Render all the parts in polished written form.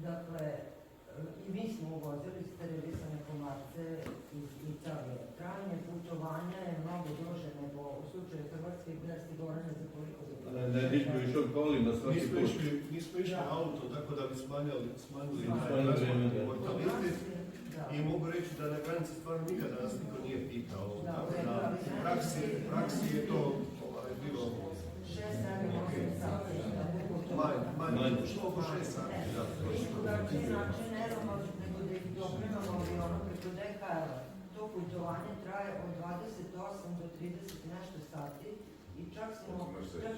Dakle, i mi smo uvozili sterilisane komarce iz Italije. Trajanje putovanja je mnogo duže nego u slučaju Hrvatske i Berske Gorane za koliko bi bilo. Ne, nismo išli kolima svaki put. Nismo išli auto, tako da bi smanjili mortalitet. I mogu reći da na granici stvarno nikada nas niko nije pitao. U praksi je to bilo 6-7-8 sati. Manje, što oko 6 sati. Drugačiji način ne znamo nego da ih dopremamo avionom preko DHL-a. To putovanje traje od 28 do 30 nešto sati i čak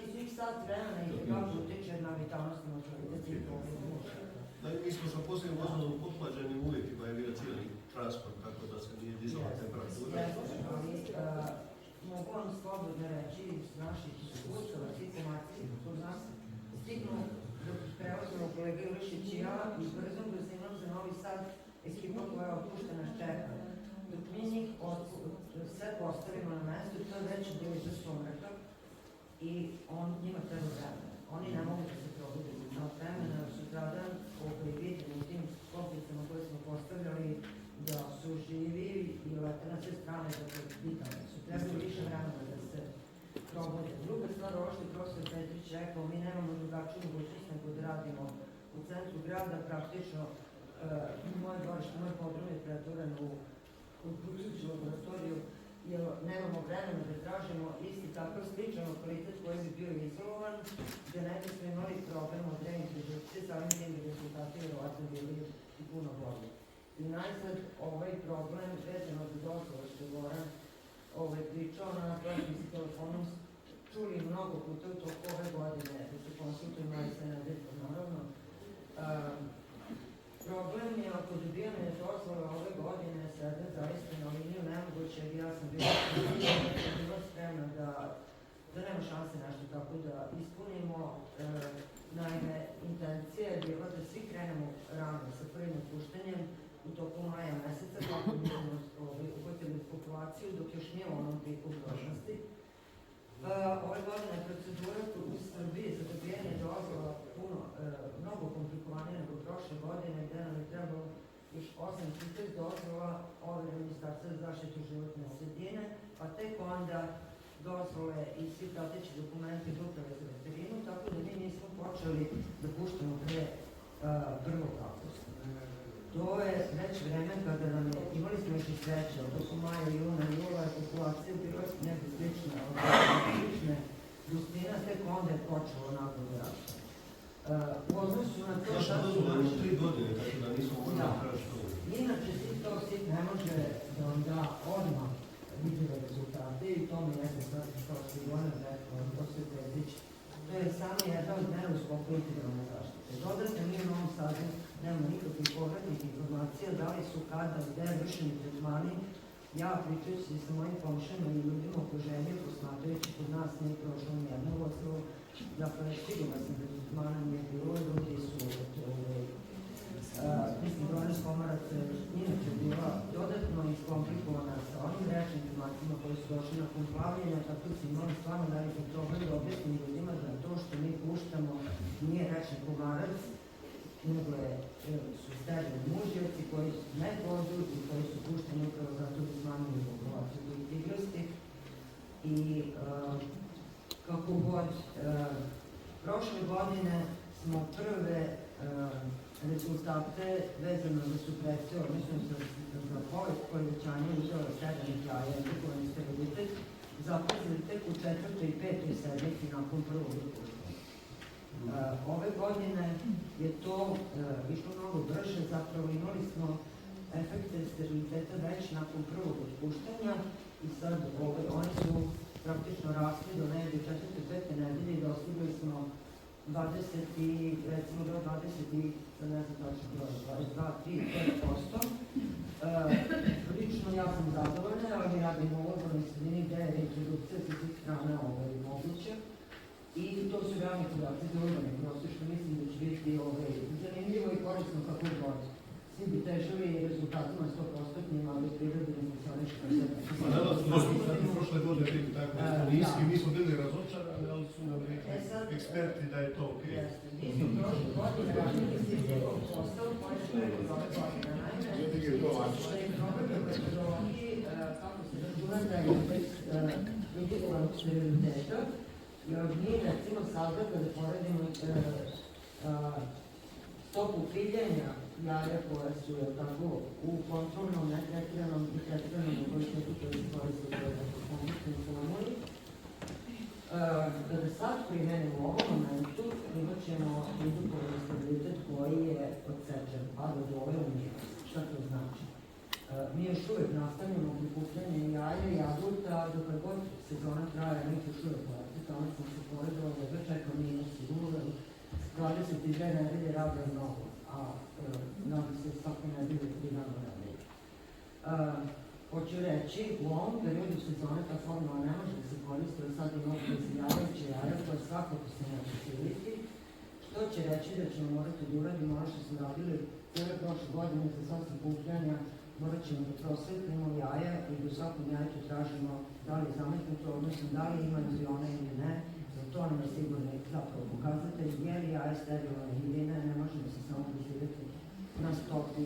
i svih sat vremena i kako utiče na vitalnost mortaliteti i muža. Mi smo sa posljednim vozilom u pothlađenim uvjetima je bio cijeli transport, tako da se nije dizala temperatura. Mogu vam slobodno reći iz naših iskustava, svi komarci kod nas stignu dok prevozimo kolega Ilišić i ja i brzom brzinom za Novi Sad ekipa koja je opuštena čeka. Dok mi njih sve postavimo na mesto, to je već bilo za sumraka i njima treba vremena. Oni ne mogu da se probude na vremena, sutradan vidimo u tim skopicama koje smo postavljali da su živi i lete na sve strane, dakle vitalni su. Treba više vremena da se probude. Druga stvar, ovo što je profesor Petrić rekao, mi nemamo drugačiju mogućnost nego da radimo u centru grada, praktično moje dvorište, moj podrum je pretvoren u buduću laboratoriju, jer nemamo vremena da tražimo isti takav sličan lokalitet koji bi bio izolovan, gde ne bismo imali problem od reintrodukcije, samim tim bi rezultati vjerovatno bili i puno bolji. I najzad ovaj problem vezano za dozvole što je Goran pričao, na to smo se telefonom čuli mnogo puta u toku ove godine, da se konsultujemo i se nedeljno, naravno. Problem je oko dobijane dozvole ove godine sada zaista na liniju nemoguće, jer ja sam bila spremna da nema šanse nešto tako da ispunimo. Naime, intencija je bila da svi krenemo rano sa prvim otpuštenjem u toku maja meseca, kako bi uhvatili populaciju dok još nije u onom piku ugroženosti. Ove godine procedura u Srbiji za dobijanje dozvola mnogo komplikovanija nego prošle godine, gde nam je trebalo još 8 dozvola ove Ministarstva za zaštitu životne sredine, pa tek onda dozvole i svi prateći dokumenti iz Uprave za veterinu, tako da mi nismo počeli da puštamo pre 1. avgusta. To je već vreme kada nam je, imali smo još i sreće, od oko maja, juna, jula je populacija bila neke slične gustine, tek onda je počelo naglo da raste. U odnosu na to šta su naši 3 godine, tako da nismo možda tražiti to. Inače, sit ne može da vam da odmah vidljive rezultate i to mi je kao što je Goran rekao, profesor Petrić, to je samo jedan od mera u sklopu integralne zaštite. Dodatno, mi u Novom Sadu nemamo nikakvih povratnih informacija da li su kada, gde vršeni tretmani. Ja pričajući sa mojim komšima i ljudima u okruženju, posmatrajući kod nas nije prošlo nijedno vozilo, dakle, sigurno sam da tretmana nije bilo, ljudi su mislim da ona komarac inače bila dodatno iskomplikovana sa onim rečnim informacijama koji su došli nakon plavljenja, tako su imali stvarno veliki problem da objasnim ljudima da to što mi puštamo nije rečni komarac, nego su sterili mužjaci koji ne pođu i koji su pušteni upravo zato da smanjuju populaciju tih tigrosti. I kako god, prošle godine smo prve rezultate vezano za supresiju, odnosno za povećanje udjela sterilnih jaja i endokrinovi sterilitet, zapazili tek u 4. i 5. sedmici nakon prvog otpuštanja. Ove godine je to išlo mnogo brže, zapravo imali smo efekte steriliteta već nakon prvog otpuštanja i sad oni su praktično rasli do negdje 4. 5. nedelje i dostigli smo 20 i recimo do 20 i ne znam tačno broj, 22, 3, 5%. Lično ja sam zadovoljna, ali mi radimo u odbornoj sredini gde je reprodukcija sa svih strana moguće. I to su realni podaci za urbane prostor, što mislim da će biti zanimljivo i korisno kako god. Svi bi težili rezultatima 100%, ali prirodi ne funkcionišu kao sve. Prošle godine bili tako niski, mi smo bili razočarani, ali su nam rekli eksperti da je to okej. Mi smo prošle godine radili 100%, Jer mi recimo sada kada poredimo stopu piljenja jaja koja su tako u kontrolnom, netretiranom i tretiranom kvalitetu koji se koriste u kompletnoj formuli, kada sad primenimo u ovom momentu, imat ćemo indukovani stabilitet koji je odsečen, pa do dole u minus. Šta to znači? Mi još uvijek nastavljamo prikupljanje jaja i jagurta, dok god sezona traje, mi još uvijek plati, tamo sam se poredila, da čekam minus i uvek, 22 nedelje rade mnogo, a nadam se svake nedelje 3 dana nedelje. Hoću reći, u ovom periodu sezone ta formula ne može da se koristi, jer sad imamo prezijavajuće jaja koje svakako se neće siliti, što će reći da ćemo morati da uradimo ono što smo radili cijele prošle godine za sva sakupljanja, morat ćemo da prosvetlimo jaja i da u svakom jajtu tražimo da li je zametnuto, odnosno da li ima embriona ili ne, za to nam je sigurno zapravo pokazatelj, je li jaje sterilno ili ne, ne možemo se samo pozivati na stopi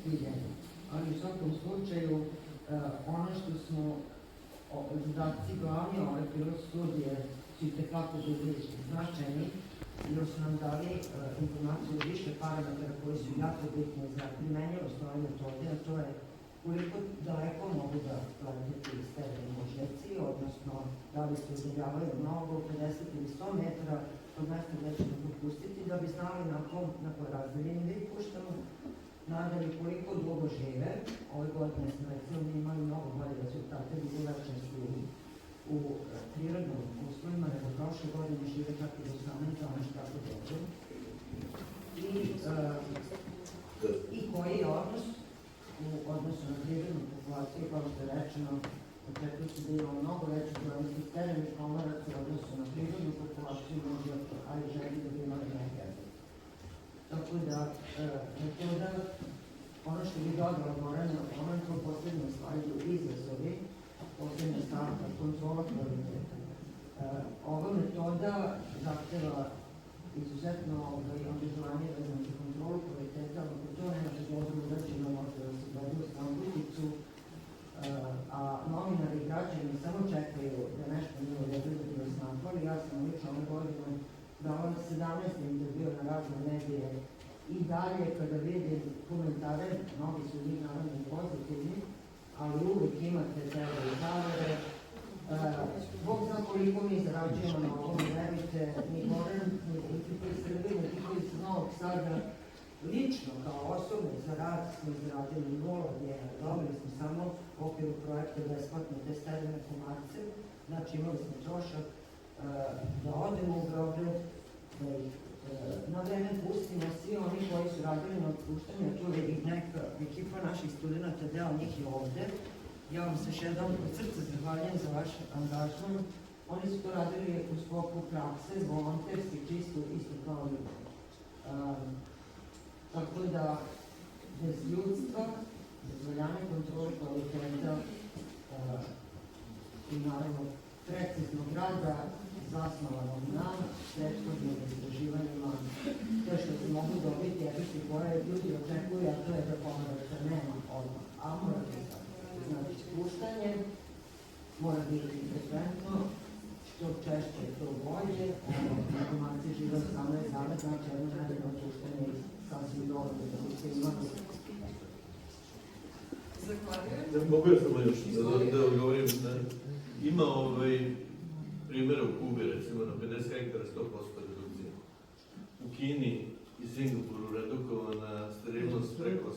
piljenja. Ali u svakom slučaju, ono što smo zadaci glavni ove pilot studije su i tekako bili značajni, jer su nam dali informaciju o više parametara koji su jako bitni za primenjivost ove metode, a to je koliko daleko mogu da leteti sterilni mužeci, odnosno da li se udaljavaju mnogo, 50 ili 100 metara od mesta gde ćemo popustiti, da bi znali na kojoj razdaljini da ih puštamo. Nadalje, koliko dugo žive, ove godine smo recimo imali mnogo bolje rezultate, bili lečnosti u prirodnom uslovima, nego prošle godine žive čak i do 18 dana što tako dobro. I koji je odnos u odnosu na prirodnu populaciju, kao što je rečeno, očekuje se da imamo mnogo veće brojnosti sterilnih komoraca u odnosu na prirodnu populaciju, možda, ali želi da bi imali neke. Tako da, metoda, ono što bi dodala Gorana, ono je to poslednje slajdu izazovi, poslednja stavka, kontrola kvaliteta. Ova metoda zahteva izuzetno angažovanje vezano za kontrolu kvaliteta, ako to nemate dobro urađeno, možete da se gledaju stambuticu, a novinari i građani samo čekaju da nešto nije u redu da bi vas napali. Ja sam lično ove godine dala 17 intervjua na razne medije i dalje kada vidim komentare, mnogi su njih naravno pozitivni, ali uvijek imate tebe i zavere. Bog zna koliko mi zarađujemo na ovom, verujte, ni Goran, niti koji Srbi, niti koji iz Novog Sada, lično kao osobno za rad smo izradili 0 dinara, dobili smo samo u okviru projekta besplatno te sterilne komarce, znači imali smo trošak da odemo u Beograd, da ih na vreme pustimo, svi oni koji su radili na otpuštanju, tu je i neka ekipa naših studenta, deo njih je ovde. Ja vam se još jedan od srca zahvaljujem za vaš angažman. Oni su to radili u sklopu prakse, volonterski, čisto isto kao i tako da, bez ljudstva, bez valjane kontrole kvaliteta i naravno preciznog rada, zasnovanog na prethodnim istraživanjima, to što se mogu dobiti efekti koje ljudi očekuju, a to je da komoraca nema odmah, a mora biti znači spuštanje, mora biti frekventno, što češće to bolje, informacije žive 18 dana, znači jedno nedeljno otpuštanje i sasvim dobro da se imamo. Zahvaljujem. Mogu ja samo još da odgovorim, ima primjera u Kubi, recimo na 50 hektara 100% redukcija. U Kini i Singapuru redukovana sterilnost preko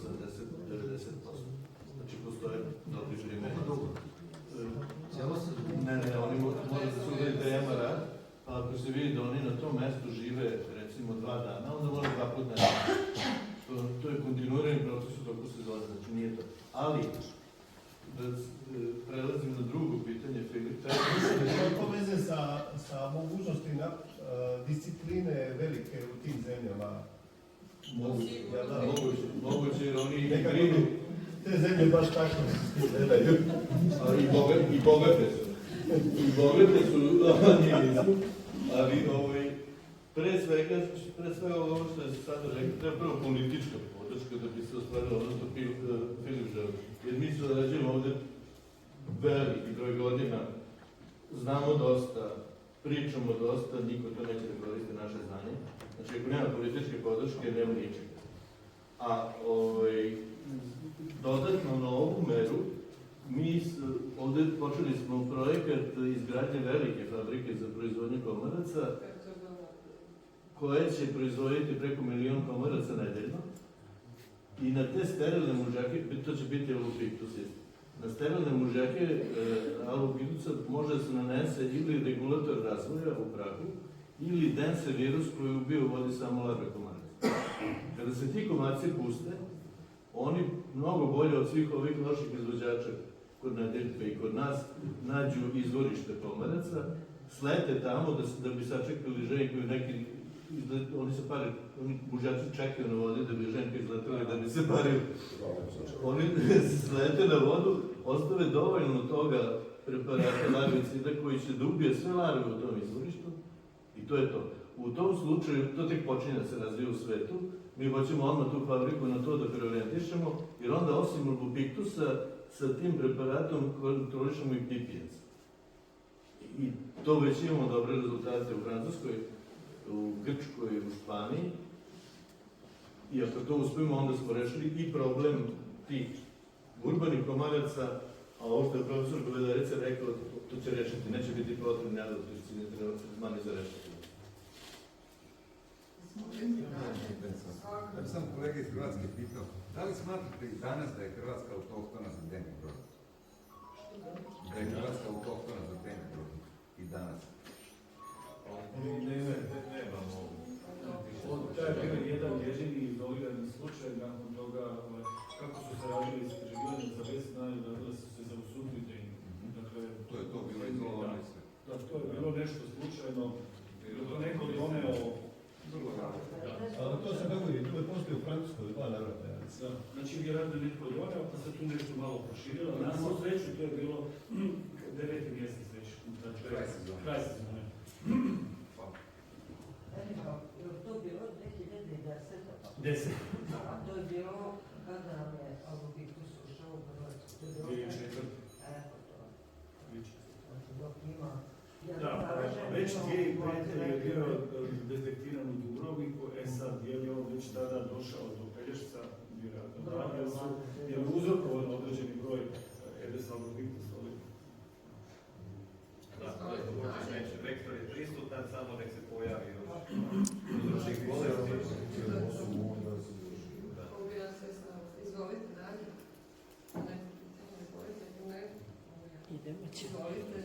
80-90%. Znači postoje dobri primjeri. Ne, oni moraju da su udali MRA, a ako se vidi da oni na tom mestu žive recimo 2 dana, onda mora 2 puta dana. To je kontinuirani proces u toku sezone, znači nije to. Ali, da prelazim na drugo pitanje, Filip. To veze sa mogućnosti discipline velike u tim zemljama? Moguće, jer oni ih brinu. Te zemlje baš tako gledaju. I bogate su. I bogate su, ali pre svega ovo što je sada rekao, treba prvo politička podrška da bi se ostvarilo ono što Filip želi. Jer mi se rađujemo ovde veliki broj godina, znamo dosta, pričamo dosta, niko to neće da koristi naše znanje. Znači, ako nema političke podrške, nema ničega. A dodatno na ovu meru, mi ovdje počeli smo projekat izgradnje velike fabrike za proizvodnju komaraca, koje će proizvoditi preko 1 milion komaraca nedeljno. I na te sterilne mužjake, to će biti alupiktus isto. Na sterilne mužjake alupiktusa može da se nanese ili regulator razvoja u prahu, ili dense virus koji ubio vodi samo larve komaraca. Kada se ti komarci puste, oni mnogo bolje od svih ovih loših izvođača kod nedeljka i kod nas nađu izvorište komaraca, slete tamo da bi sačekali ženku i neki oni mužjaci čekaju na vodi da bi ženka izletali da bi se parili. Oni slete na vodu, ostave dovoljno toga preparata larvicida koji će da ubije sve larve u tom izvorištu i to je to. U tom slučaju, to tek počinje da se razvija u svetu, mi hoćemo odmah tu fabriku na to da preorijentišemo, jer onda osim albopiktusa sa tim preparatom kontrolišemo i pipijac. I to već imamo dobre rezultate u Francuskoj, u Grčkoj, u Španiji. I ako to uspijemo, onda smo rešili i problem tih urbanih komaraca, a ovo što je profesor Govedarica rekao, to će rešiti, neće biti potrebni adaptivni tretmani za rešiti. Ja sam kolege iz Hrvatske pitao, da li smatrate i danas da je Hrvatska autohtona za Demibrod? Da je Hrvatska autohtona za Demibrod i danas? Nemamo. To je bio jedan jedini izolirani slučaj, nakon toga kako su se radili istraživanje za već znaju, radili su se za usudite. Dakle, to je to bilo izolovano i sve. Da, to je bilo nešto slučajno, neko doneo. Ali to se dogodi, to je postoji u Francuskoj, 2 navrata. Znači, vjerojatno netko doneo, pa se tu nešto malo proširilo. Na svu sreću, to je bilo 9. mjesec već. Kraj sezone. Kraj sezone. Je li to bilo 2010? 10. A to je bilo kada nam je albopiktus ušao u Hrvatsku? To je bilo 2004. Evo to. Znači dok ima... Da, već 2005. je bio detektiran u Dubrovniku, sad je li on već tada došao do Pelješca, vjerojatno da, jer je uzrokovan određeni broj Aedes albopictus. Da, to je to počeš neće. Vektor je prisutan, samo nek se pojavi uzročnik bolesti. Izvolite dalje. Idemo će. Izvolite.